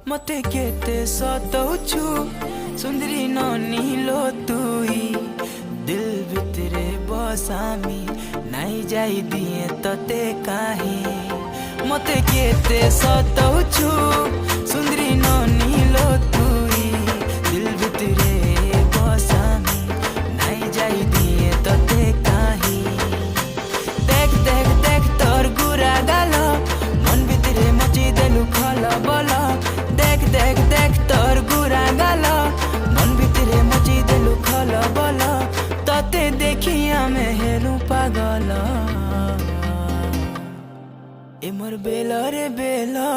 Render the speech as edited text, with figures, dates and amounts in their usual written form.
मते केते सताउछु सुंदरी ननिलो तुई दिल भितरे बसामी नाई जाई दिए तते काहे मते केते सताउछु सुंदरी ननिलो तुई दिल भितरे बसामी नाई जाई दिए तते काहे देख देख देख तोर गुरा गालो मन भितरे मची देलु खला बला देख देख देख तोर गुरा गालो मन भितरे मची देलु खला बला तते देखिया में हेलु पागल ए मोर बेला रे बेला